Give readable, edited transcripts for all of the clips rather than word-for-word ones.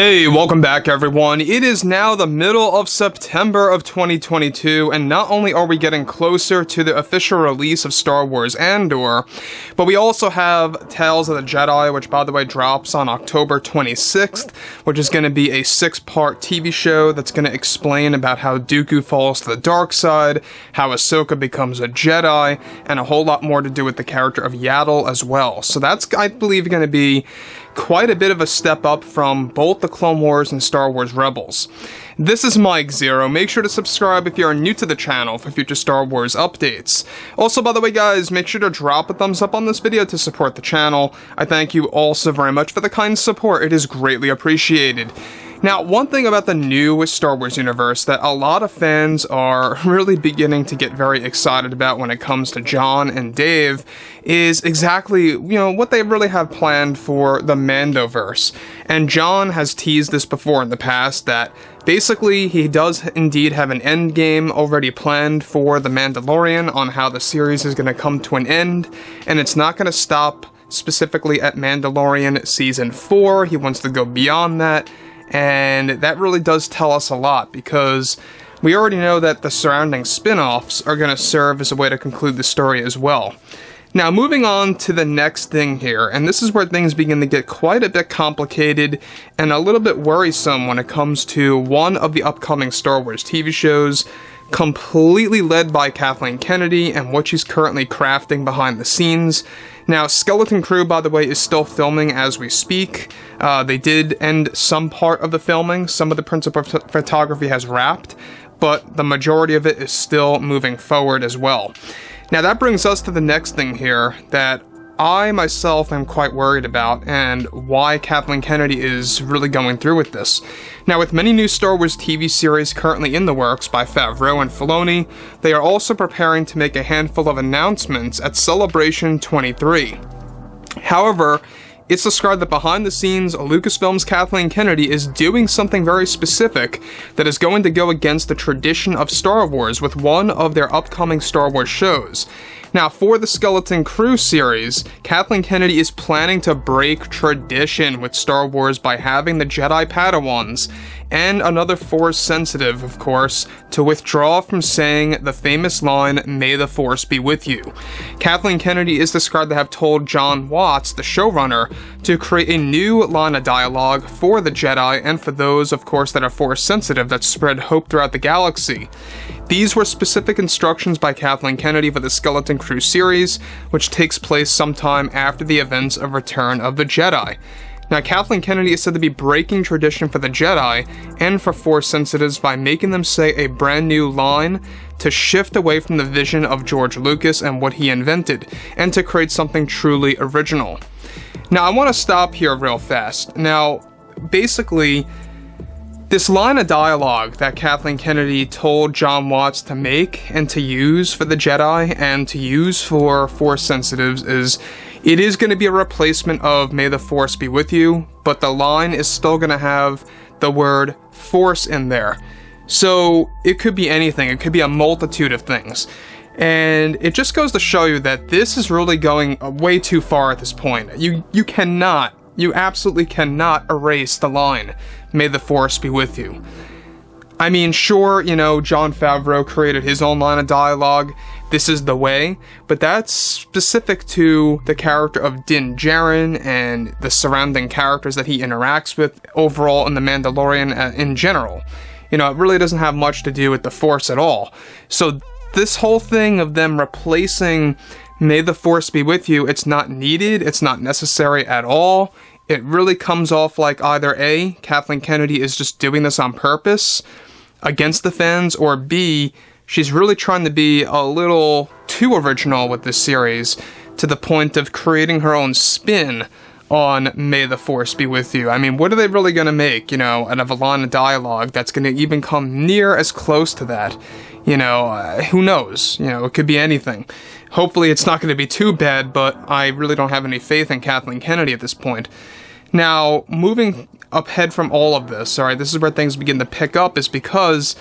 Hey, welcome back everyone. It is now the middle of September of 2022, and not only are we getting closer to the official release of Star Wars Andor, but we also have Tales of the Jedi, which by the way drops on October 26th, which is going to be a 6-part TV show that's going to explain about how Dooku falls to the dark side, how Ahsoka becomes a Jedi, and a whole lot more to do with the character of Yaddle as well. So that's, I believe, going to be quite a bit of a step up from both the Clone Wars and Star Wars Rebels. This is Mike Zero. Make sure to subscribe if you are new to the channel for future Star Wars updates. Also, by the way guys, make sure to drop a thumbs up on this video to support the channel. I thank you all so very much for the kind support. It is greatly appreciated. Now, one thing about the new Star Wars universe that a lot of fans are really beginning to get very excited about when it comes to Jon and Dave is exactly, what they really have planned for the Mandoverse. And Jon has teased this before in the past that basically he does indeed have an end game already planned for the Mandalorian on how the series is going to come to an end, and it's not going to stop specifically at Mandalorian Season 4. He wants to go beyond that. And that really does tell us a lot, because we already know that the surrounding spin-offs are going to serve as a way to conclude the story as well. Now, moving on to the next thing here, and this is where things begin to get quite a bit complicated and a little bit worrisome when it comes to one of the upcoming Star Wars TV shows, completely led by Kathleen Kennedy and what she's currently crafting behind the scenes. Now, Skeleton Crew, by the way, is still filming as we speak. They did end some part of the filming. Some of the principal photography has wrapped, but the majority of it is still moving forward as well. Now, that brings us to the next thing here that I myself am quite worried about, and why Kathleen Kennedy is really going through with this. Now, with many new Star Wars TV series currently in the works by Favreau and Filoni, they are also preparing to make a handful of announcements at Celebration 23. However, it's described that behind the scenes, Lucasfilm's Kathleen Kennedy is doing something very specific that is going to go against the tradition of Star Wars with one of their upcoming Star Wars shows. Now, for the Skeleton Crew series, Kathleen Kennedy is planning to break tradition with Star Wars by having the Jedi Padawans, and another Force sensitive, of course, to withdraw from saying the famous line, "May the Force be with you." Kathleen Kennedy is described to have told Jon Watts, the showrunner, to create a new line of dialogue for the Jedi and for those, of course, that are Force sensitive that spread hope throughout the galaxy. These were specific instructions by Kathleen Kennedy for the Skeleton Crew series, which takes place sometime after the events of Return of the Jedi. Now, Kathleen Kennedy is said to be breaking tradition for the Jedi and for Force sensitives by making them say a brand new line to shift away from the vision of George Lucas and what he invented, and to create something truly original. Now, I want to stop here real fast. Now, basically, this line of dialogue that Kathleen Kennedy told Jon Watts to make and to use for the Jedi and to use for Force sensitives it is going to be a replacement of "May the Force be with you," but the line is still going to have the word Force in there. So it could be anything. It could be a multitude of things. And it just goes to show you that this is really going way too far at this point. You absolutely cannot erase the line, "May the Force be with you." I mean, sure, Jon Favreau created his own line of dialogue, "This is the way," but that's specific to the character of Din Djarin and the surrounding characters that he interacts with overall in The Mandalorian in general. It really doesn't have much to do with the Force at all. So this whole thing of them replacing "May the Force be with you," it's not needed, it's not necessary at all. It really comes off like either A, Kathleen Kennedy is just doing this on purpose against the fans, or B, she's really trying to be a little too original with this series to the point of creating her own spin on "May the Force be with you." I mean, what are they really going to make, out of a line of dialogue that's going to even come near as close to that? Who knows? It could be anything. Hopefully it's not going to be too bad, but I really don't have any faith in Kathleen Kennedy at this point. Now, moving ahead from all of this, alright, this is where things begin to pick up, is because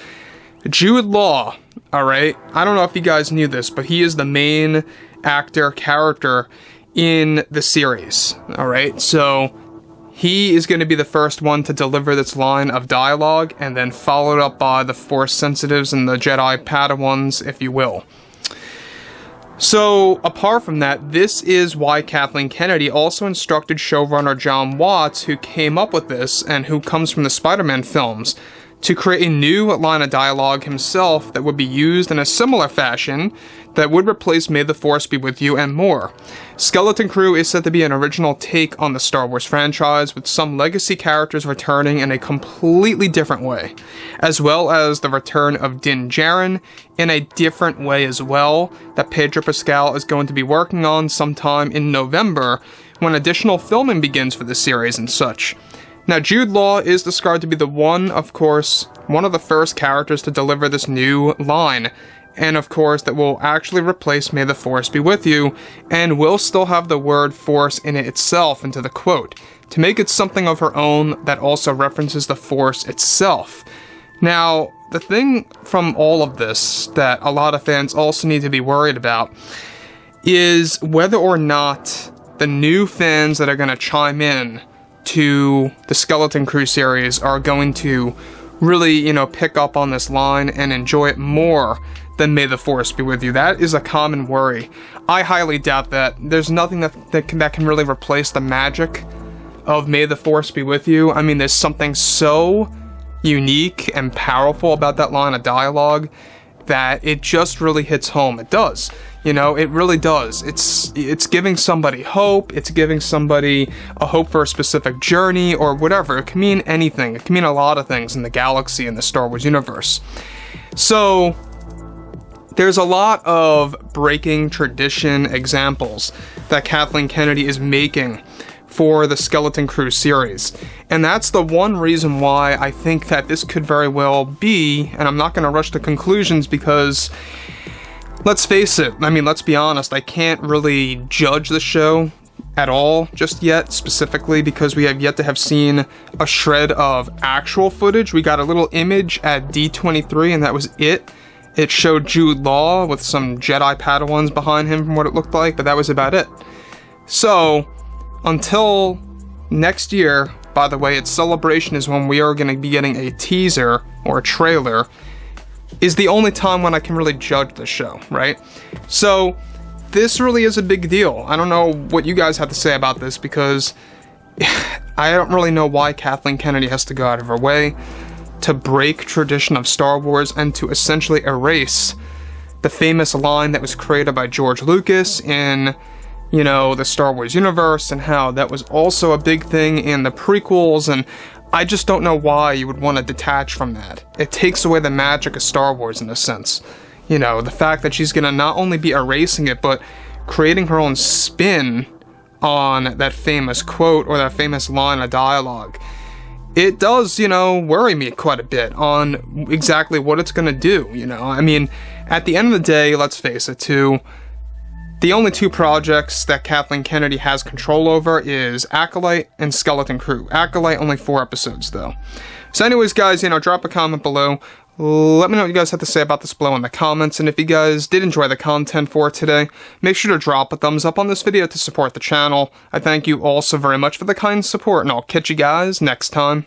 Jude Law, alright, I don't know if you guys knew this, but he is the main character in the series, alright, so he is going to be the first one to deliver this line of dialogue, and then followed up by the Force sensitives and the Jedi Padawans, if you will. So, apart from that, this is why Kathleen Kennedy also instructed showrunner John Watts, who came up with this, and who comes from the Spider-Man films, to create a new line of dialogue himself that would be used in a similar fashion that would replace May the Force Be With You and more. Skeleton Crew is said to be an original take on the Star Wars franchise, with some legacy characters returning in a completely different way, as well as the return of Din Djarin in a different way as well, that Pedro Pascal is going to be working on sometime in November, when additional filming begins for the series and such. Now, Jude Law is described to be one of the first characters to deliver this new line, and of course that will actually replace May the Force Be With You, and will still have the word Force in it itself into the quote, to make it something of her own that also references the Force itself. Now, the thing from all of this that a lot of fans also need to be worried about is whether or not the new fans that are going to chime in to the Skeleton Crew series are going to really, pick up on this line and enjoy it more than May the Force Be With You. That is a common worry. I highly doubt that. There's nothing that can really replace the magic of May the Force Be With You. I mean, there's something so unique and powerful about that line of dialogue that it just really hits home. It does. It really does. It's giving somebody hope. It's giving somebody a hope for a specific journey or whatever. It can mean anything. It can mean a lot of things in the galaxy and the Star Wars universe. So, there's a lot of breaking tradition examples that Kathleen Kennedy is making for the Skeleton Crew series. And that's the one reason why I think that this could very well be, and I'm not going to rush to conclusions because, let's face it, let's be honest, I can't really judge the show at all just yet, specifically because we have yet to have seen a shred of actual footage. We got a little image at D23 and that was it. It showed Jude Law with some Jedi Padawans behind him from what it looked like, but that was about it. So, until next year, by the way, its Celebration is when we are going to be getting a teaser or a trailer, is the only time when I can really judge the show, right? So, this really is a big deal. I don't know what you guys have to say about this, because I don't really know why Kathleen Kennedy has to go out of her way to break tradition of Star Wars and to essentially erase the famous line that was created by George Lucas in, the Star Wars universe, and how that was also a big thing in the prequels, and I just don't know why you would want to detach from that. It takes away the magic of Star Wars in a sense. The fact that she's going to not only be erasing it, but creating her own spin on that famous quote or that famous line of dialogue. It does, worry me quite a bit on exactly what it's going to do, At the end of the day, let's face it, the only two projects that Kathleen Kennedy has control over is Acolyte and Skeleton Crew. Acolyte, only 4 episodes, though. So anyways, guys, drop a comment below. Let me know what you guys have to say about this below in the comments, and if you guys did enjoy the content for today, make sure to drop a thumbs up on this video to support the channel. I thank you all so very much for the kind support, and I'll catch you guys next time.